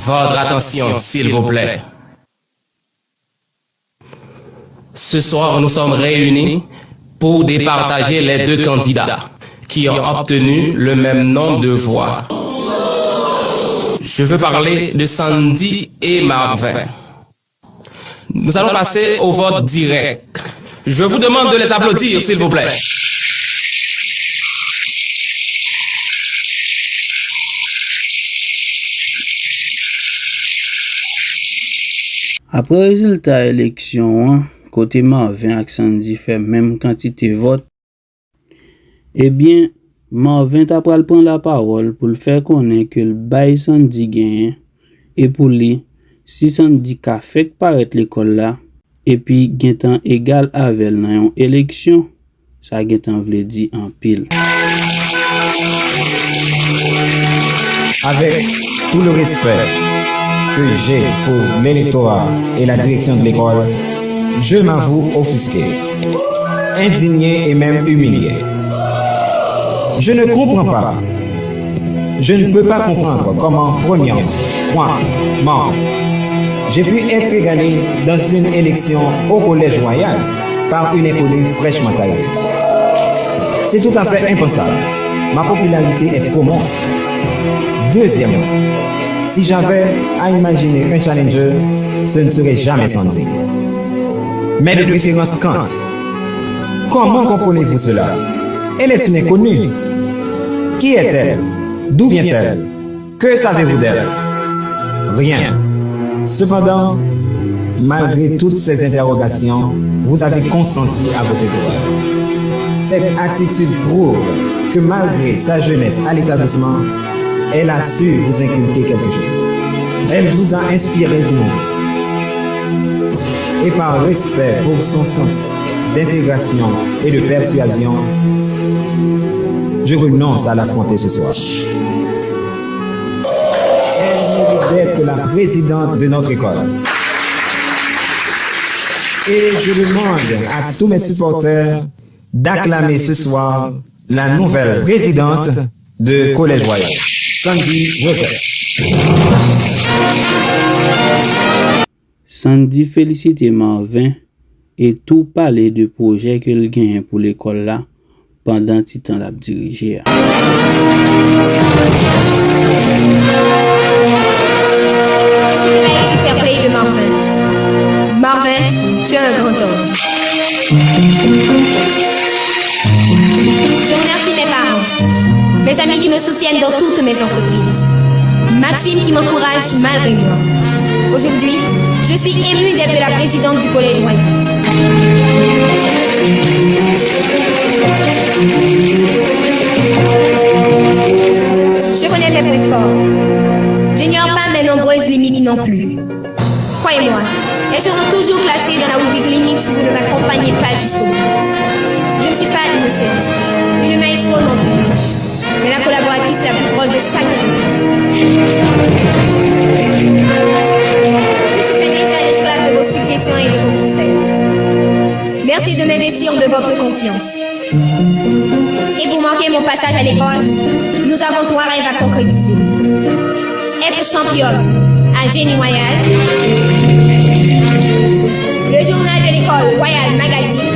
Votre attention, s'il vous plaît. Ce soir, nous sommes réunis pour départager les deux candidats qui ont obtenu le même nombre de voix. Je veux parler de Sandy et Marvin. Nous allons passer au vote direct. Je vous demande de les applaudir, s'il vous plaît. Après résultat élection, côté Marvin et Sandy fait même quantité vote, eh bien, Marvin t'a pral prendre la parole pour le faire connaître que le bail Sandy gagne et pour lui, si Sandy ka fait paraître l'école là, et puis gen temps égal avec dans une élection, ça gen temps vle di en pile. Avec tout le respect que j'ai pour l'électorat et la direction de l'école, je m'avoue offusqué, indigné et même humilié. Je ne comprends pas. Je ne peux pas comprendre comment, premièrement, moi, j'ai pu être égalé dans une élection au Collège Royal par une inconnue fraîchement taillée. C'est tout à fait impensable. Ma popularité est trop monstre. Deuxièmement, si j'avais à imaginer un challenger, ce ne serait jamais Sandy, mais de préférence Kant. Comment comprenez-vous cela? Elle est une inconnue. Qui est-elle? D'où vient-elle? Que savez-vous d'elle? Rien. Cependant, malgré toutes ces interrogations, vous avez consenti à votre erreur. Cette attitude prouve que malgré sa jeunesse à l'établissement, elle a su vous inculquer quelque chose. Elle vous a inspiré du monde. Et par respect pour son sens d'intégration et de persuasion, je renonce à l'affronter ce soir. Elle mérite d'être la présidente de notre école. Et je demande à tous mes supporters d'acclamer ce soir la nouvelle présidente de Collège Royal, Sandy Joseph. Sandy félicite Marvin et tout parler de projet qu'il gagne pour l'école là pendant que temps l'a dirigé. Du fair play de Marvin. Marvin, tu es un grand homme. Je remercie mes parents, mes amis qui me soutiennent dans toutes mes entreprises, Maxime qui m'encourage malgré moi. Aujourd'hui, je suis émue d'être la présidente du Collège Royal. Je connais mes points forts. J'ignore pas mes nombreuses limites non plus. Croyez-moi, elles seront toujours classées dans la rubrique limite si vous ne m'accompagnez pas jusqu'au bout. Je ne suis pas innocente, une maestro non plus, mais la collaboratrice la plus proche de chacun. Je suis déjà l'esclave de vos suggestions et de vos conseils. Merci de m'investir de votre confiance. Et pour manquer mon passage à l'école, nous avons 3 rêves à concrétiser. Être championne à Génie Royal, le journal de l'école Royal Magazine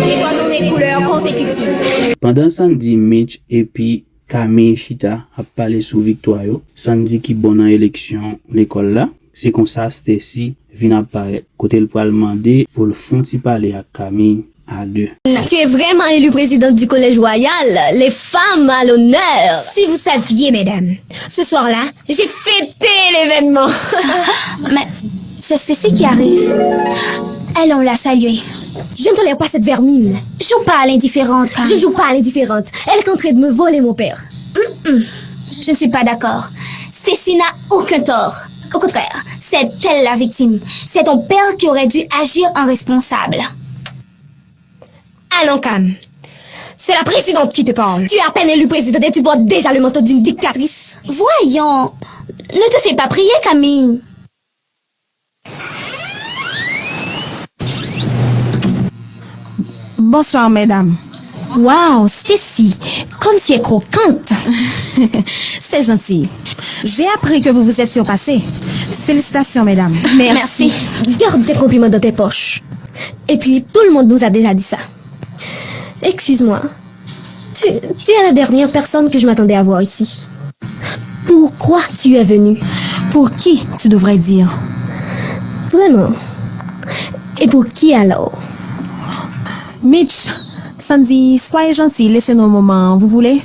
et 3 journées de couleurs consécutives. Pendant Sandy, Mitch et puis Camille Chita a parlé sous victoire, Sandy qui bonne en élection l'école là, c'est comme ça Stacy vient apparaître côté le poil demandé pour le fond de parler à Camille à 2. Tu es vraiment élu présidente du Collège Royal, les femmes à l'honneur. Si vous saviez, mesdames, ce soir-là, j'ai fêté l'événement. Mais c'est Stacy qui arrive. Elle, on l'a saluée. Je ne tolère pas cette vermine. Joue pas à l'indifférente, Cam. Je joue pas à l'indifférente. Elle est en train de me voler mon père. Je ne suis pas d'accord. Stacy n'a aucun tort. Au contraire, c'est elle la victime. C'est ton père qui aurait dû agir en responsable. Allons, Cam. C'est la présidente qui te parle. Tu es à peine élue présidente et tu portes déjà le manteau d'une dictatrice. Voyons. Ne te fais pas prier, Camille. Bonsoir, mesdames. Wow, Stacy, comme tu es croquante. C'est gentil. J'ai appris que vous vous êtes surpassé. Félicitations, mesdames. Merci. Garde tes compliments dans tes poches. Et puis, tout le monde nous a déjà dit ça. Excuse-moi. Tu es la dernière personne que je m'attendais à voir ici. Pourquoi tu es venu? Pour qui, tu devrais dire? Vraiment? Et pour qui alors? Mitch, Sandy, soyez gentil, laissez-nous un moment, vous voulez?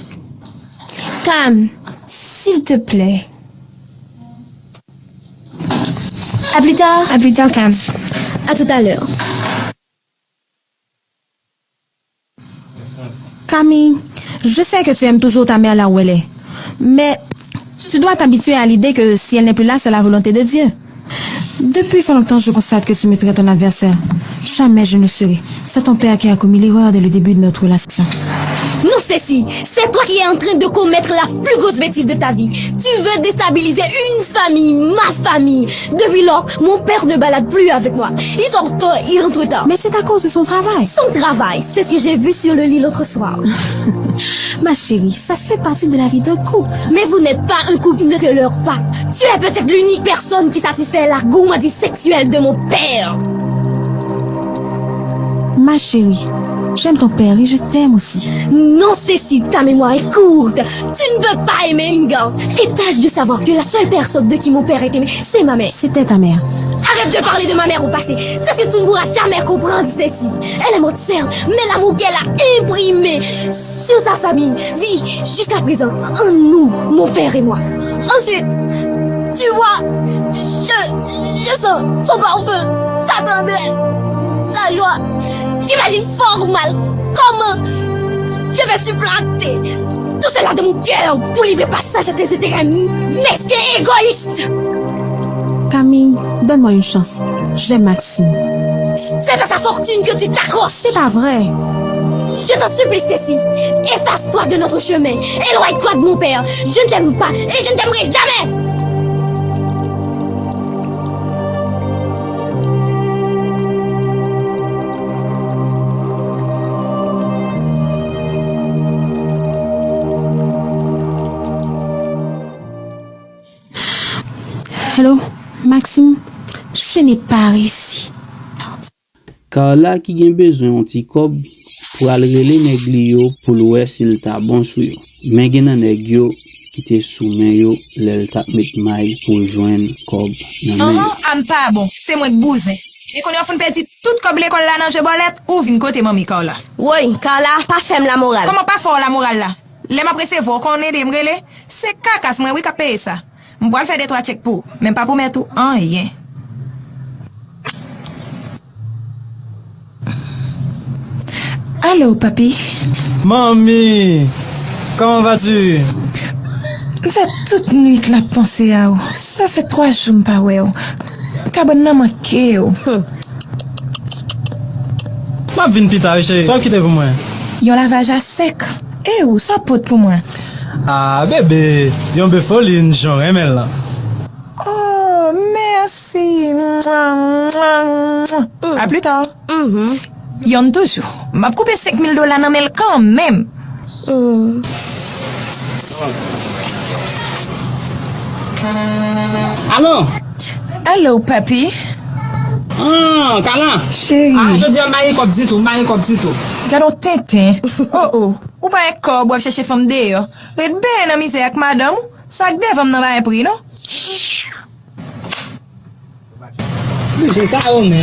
Cam, s'il te plaît. À plus tard. À plus tard, Cam. À tout à l'heure. Camille, je sais que tu aimes toujours ta mère là où elle est. Mais tu dois t'habituer à l'idée que si elle n'est plus là, c'est la volonté de Dieu. Depuis fort longtemps, je constate que tu me traites ton adversaire. Jamais je ne serai. C'est ton père qui a commis l'erreur dès le début de notre relation. Non, Cécile, c'est toi qui es en train de commettre la plus grosse bêtise de ta vie. Tu veux déstabiliser une famille, ma famille. Depuis lors, mon père ne balade plus avec moi. Il rentre tard. Mais c'est à cause de son travail. Son travail, c'est ce que j'ai vu sur le lit l'autre soir. Ma chérie, ça fait partie de la vie d'un couple. Mais vous n'êtes pas un couple, ne te leurre pas. Tu es peut-être l'unique personne qui satisfait la gourmandise sexuelle de mon père. Ma chérie, j'aime ton père et je t'aime aussi. Non, Cécile, ta mémoire est courte. Tu ne peux pas aimer une gosse. Et tâche de savoir que la seule personne de qui mon père est aimé, c'est ma mère. C'était ta mère. Arrête de parler de ma mère au passé. C'est ce que tu ne pourras jamais comprendre, Cécile. Elle est morte certes, mais l'amour qu'elle a imprimé sur sa famille vit jusqu'à présent en nous, mon père et moi. Ensuite, tu vois, je sens son parfum, sa tendresse, sa joie. J'imagine fort mal comment je vais supplanter tout cela de mon cœur pour livrer passage à tes intérêts mesquins et égoïstes. Camille, donne-moi une chance. J'aime Maxime. C'est à sa fortune que tu t'accroches. C'est pas vrai. Je t'en supplie, Cécile. Efface-toi de notre chemin. Éloigne-toi de mon père. Je ne t'aime pas et je ne t'aimerai jamais. Hello, Maxime, je n'ai pas réussi. Carla qui gen besoin un petit cob pour aller rele nèg li yo pour l'ouè s'il ta bon sou yo. Men gen nan nèg yo qui te sou men yo lèl tap met may pour joindre cob nan men yo. Am pas bon, c'est moi de bouze. Et qu'on a fait petit tout comme l'école là dans Jebolette ou vinn côté mamie Carla. Oui, Carla, pas femme la morale. Comment pas fort la morale là? Les m'a pressé voir qu'on aide m'rele, c'est cacasse moi oui qu'a payer ça. M'bois faire des trois chèques pour, même pas pour mettre tout en rien. Allô, papy. Mamie, comment vas-tu? Fait toute nuit la pensée à vous. Ça fait 3 jours m'pas ouais. Cabane n'a manqué. Ma vin pita chérie, sans quitter pour moi. Yon lavage à sec. Eh ou ça pote pour moi. Ah bébé, yon be foline Jean Emel là. Oh, merci. À plus tard. Yon toujours. M'a coupé $5,000 dans mel quand même. Allô? Allô, papy. Ah, Carla. Chérie. Ah, je dis à maï comme dit tout, maï comme dit tout. Gado Tintin. Oh. Ou pas un corps pour chercher femme de yo. Red ben dans misère avec madame. Ça que des femmes dans un prix, non? C'est ça, oh man.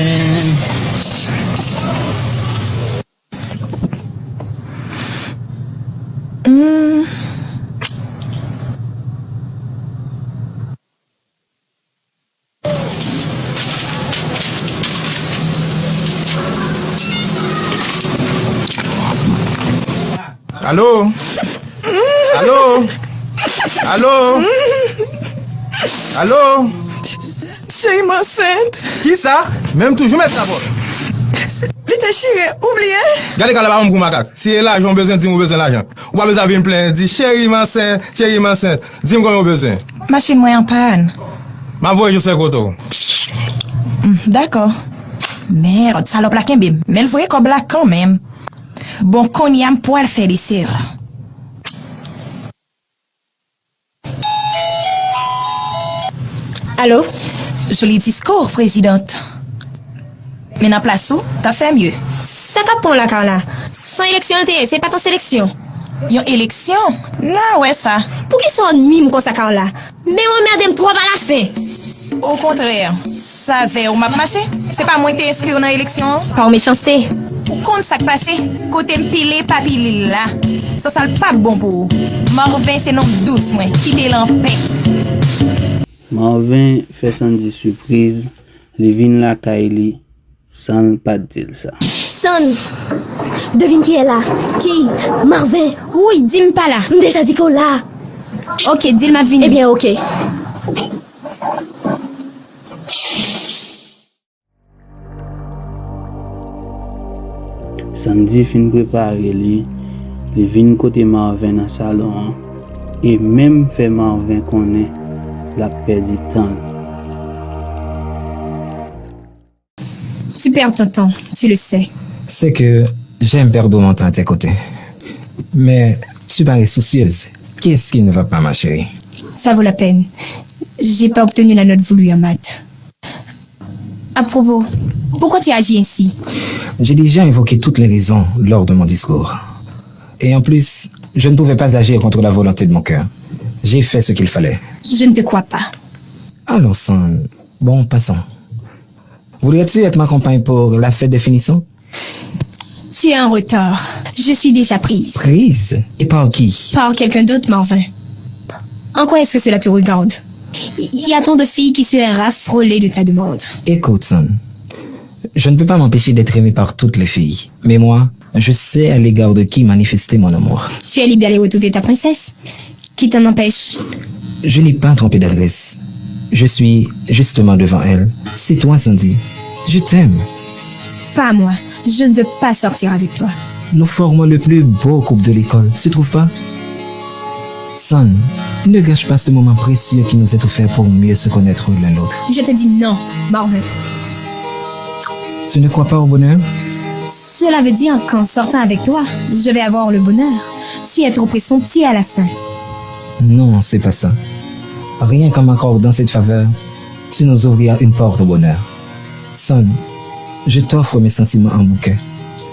Allô? Allô? Allô? Allô? Chérie m'enceinte. Qui ça? Même toujours mettre sa voix. L'été chérie, oublié. Regardez quand la maman pour macaque. Si elle a l'argent, besoin, dis-moi besoin d'argent. Ou pas besoin de venir plein. Dis chérie m'enceinte, dis-moi combien besoin. Machine moi en panne. Ma voix, je sais quoi. D'accord. Merde, salope la kembe. Mais le voyait comme là quand même. Bon, qu'on y a pour faire ici. Allô? Joli discours, présidente. Mais dans place où, t'as fait mieux. Ça t'apprend la Carla. Son élection, c'est pas ton sélection. Yon élection? Non, ouais, ça. Pour qui son mime comme ça, Carla? Mais on merde trop à la fin. Au contraire, ça fait ou m'a marché. C'est pas moi qui t'ai inscrit dans l'élection. Par méchanceté. Ou compte ça qui passé. Côté m'pile, pas pile là. Ça, ça pas bon pour vous. Marvin, c'est nom douce, moi. Quittez en paix. Marvin fait Sandy surprise. Li vin la Kylie sans pas dire ça. Son, devine qui est là? Qui? Marvin. Oui, dis-moi pas là. Déjà dit qu'on là. Ok, dis-moi vini. Eh bien, ok. Sandy fin préparer li vin côté Marvin dans salon et même fait Marvin connaît la perdu temps. Tu perds ton temps, tu le sais. C'est que j'aime perdre mon temps à tes côtés. Mais tu parais soucieuse. Qu'est-ce qui ne va pas, ma chérie? Ça vaut la peine. J'ai pas obtenu la note voulue en maths. À propos, pourquoi tu agis ainsi? J'ai déjà évoqué toutes les raisons lors de mon discours. Et en plus, je ne pouvais pas agir contre la volonté de mon cœur. J'ai fait ce qu'il fallait. Je ne te crois pas. Allons, San. Bon, passons. Voudrais-tu être ma compagne pour la fête des finissants? Tu es en retard. Je suis déjà prise. Prise? Et par qui? Par quelqu'un d'autre, Marvin. En quoi est-ce que cela te regarde? Il y a tant de filles qui seraient raffolées de ta demande. Écoute, San. Je ne peux pas m'empêcher d'être aimé par toutes les filles. Mais moi, je sais à l'égard de qui manifester mon amour. Tu es libre d'aller retrouver ta princesse. Qui t'en empêche? Je n'ai pas trompé d'adresse. Je suis justement devant elle. C'est toi, Sandy. Je t'aime. Pas moi. Je ne veux pas sortir avec toi. Nous formons le plus beau couple de l'école, tu trouves pas? San, ne gâche pas ce moment précieux qui nous est offert pour mieux se connaître l'un l'autre. Je te dis non, Marvin. Tu ne crois pas au bonheur? Cela veut dire qu'en sortant avec toi, je vais avoir le bonheur. Tu es trop pressenti à la fin. Non, c'est pas ça. Rien qu'en m'accordant cette faveur, tu nous ouvriras une porte au bonheur. San, je t'offre mes sentiments en bouquet.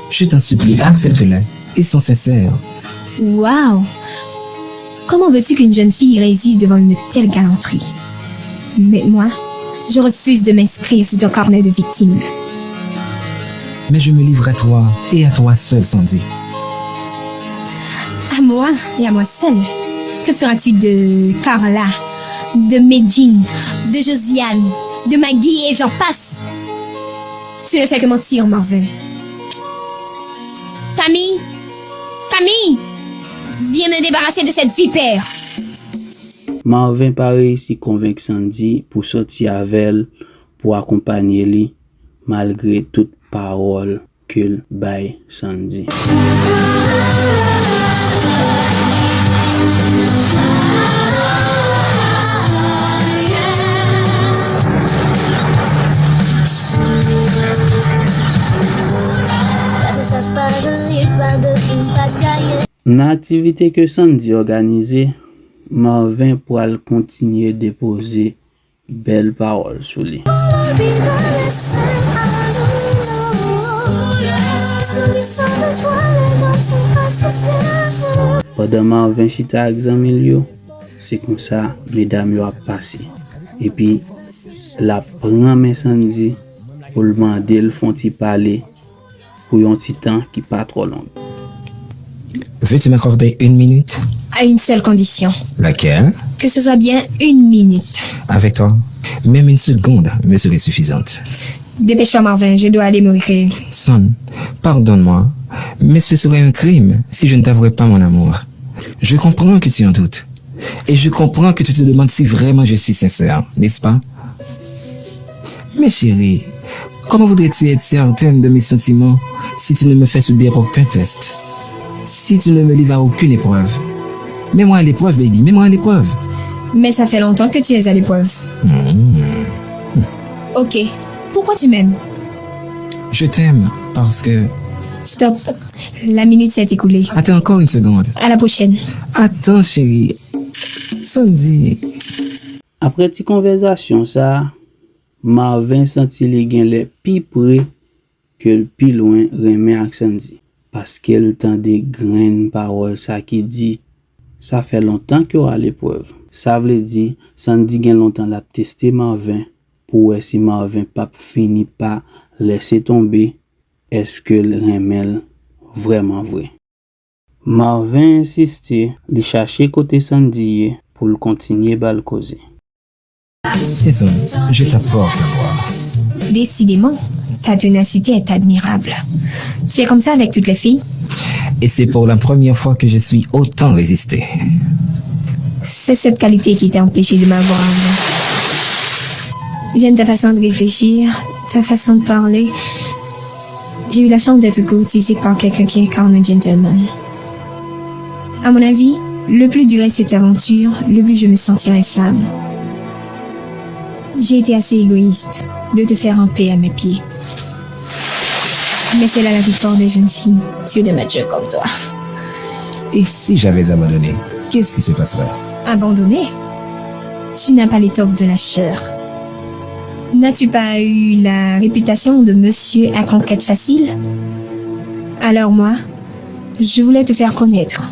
Je t'en supplie, accepte-les. Ils sont sincères. Waouh! Comment veux-tu qu'une jeune fille résiste devant une telle galanterie? Mais moi, je refuse de m'inscrire sur ton carnet de victimes. Mais je me livre à toi et à toi seul, Sandy. À moi et à moi seule. Que feras-tu de Carla, de Medjin, de Josiane, de Maggie et j'en passe? Tu ne fais que mentir, Marvin. Camille! Camille! Viens me débarrasser de cette vipère! Marvin pas réussi convaincre Sandy pour sortir avec elle, pour accompagner lui, malgré toute parole qu'il baille Sandy. Une activité que Sandy organisée, Marvin pourra continuer de déposer belles paroles sur lui. Pendant Marvin chita examen yo, c'est comme ça mesdames yo a passé. Et puis la prend Sandy pour le demander le font ti parler pour un petit temps qui pas trop long. Veux-tu m'accorder 1 minute? À une seule condition. Laquelle? Que ce soit bien 1 minute. Avec toi, même 1 seconde me serait suffisante. Dépêche-toi, Marvin, je dois aller me récréer. Son, pardonne-moi, mais ce serait un crime si je ne t'avouerais pas mon amour. Je comprends que tu en doutes. Et je comprends que tu te demandes si vraiment je suis sincère, n'est-ce pas? Mais chérie, comment voudrais-tu être certaine de mes sentiments si tu ne me fais subir aucun test? Si tu ne me livres à aucune épreuve? Mets-moi à l'épreuve, baby, mets-moi à l'épreuve. Mais ça fait longtemps que tu es à l'épreuve. Ok, pourquoi tu m'aimes? Je t'aime parce que... Stop, la minute s'est écoulée. Attends encore 1 seconde. À la prochaine. Attends, chérie. Sandy. Après ti conversation ça, Marvin senti li gen le pi près que le pi loin remè ak Sandy. Parce qu'elle tendait graine parole ça qui dit, ça fait longtemps qu'il y a l'épreuve. Ça veut dire, Sandy gen longtemps l'a testé Marvin pour voir si Marvin pas fini par laisser tomber, est-ce que le remèl vraiment vrai. Marvin insistait, li chercher côté Sandy pour le continuer bal causer. Saison, je t'apporte à boire. Décidément, ta ténacité est admirable. Tu es comme ça avec toutes les filles? Et c'est pour la première fois que je suis autant résisté. C'est cette qualité qui t'a empêché de m'avoir avant. J'aime ta façon de réfléchir, ta façon de parler. J'ai eu la chance d'être courtisée par quelqu'un qui incarne un gentleman. À mon avis, le plus durait cette aventure, le plus je me sentirais femme. J'ai été assez égoïste de te faire en paix à mes pieds. Mais c'est là la victoire des jeunes filles sur des matchs comme toi. Et si j'avais abandonné, qu'est-ce qui se passerait? Abandonné? Tu n'as pas l'étoffe de la chair. N'as-tu pas eu la réputation de monsieur à conquête facile? Alors moi, je voulais te faire connaître,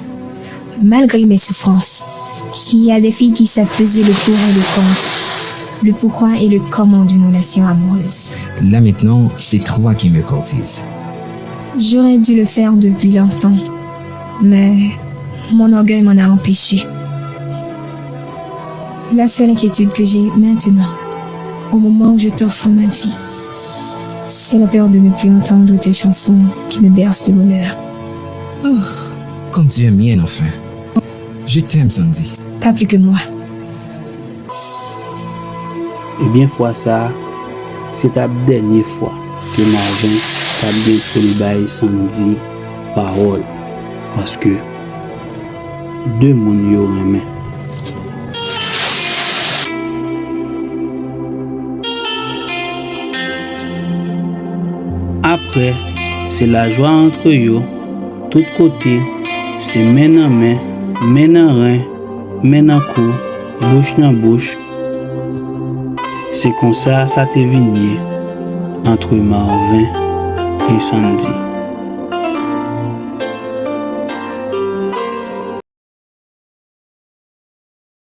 malgré mes souffrances, qu'il y a des filles qui savent peser le pour et le contre, le pourquoi et le comment d'une relation amoureuse. Là maintenant, c'est toi qui me courtises. J'aurais dû le faire depuis longtemps, mais mon orgueil m'en a empêché. La seule inquiétude que j'ai maintenant, au moment où je t'offre ma vie, c'est la peur de ne plus entendre tes chansons qui me bercent de bonheur. Oh, comme tu es mienne enfin. Je t'aime, Sandy. Pas plus que moi. Et bien fois ça, c'est la dernière fois que Marvin t'a bien pour le bail Sandy parole. Parce que deux moun yo remè. Après, c'est la joie entre eux, tout côté, c'est main en main, main en rein, main en cou, bouche dans bouche. C'est comme ça t'est venu entre Marvin et Sandy.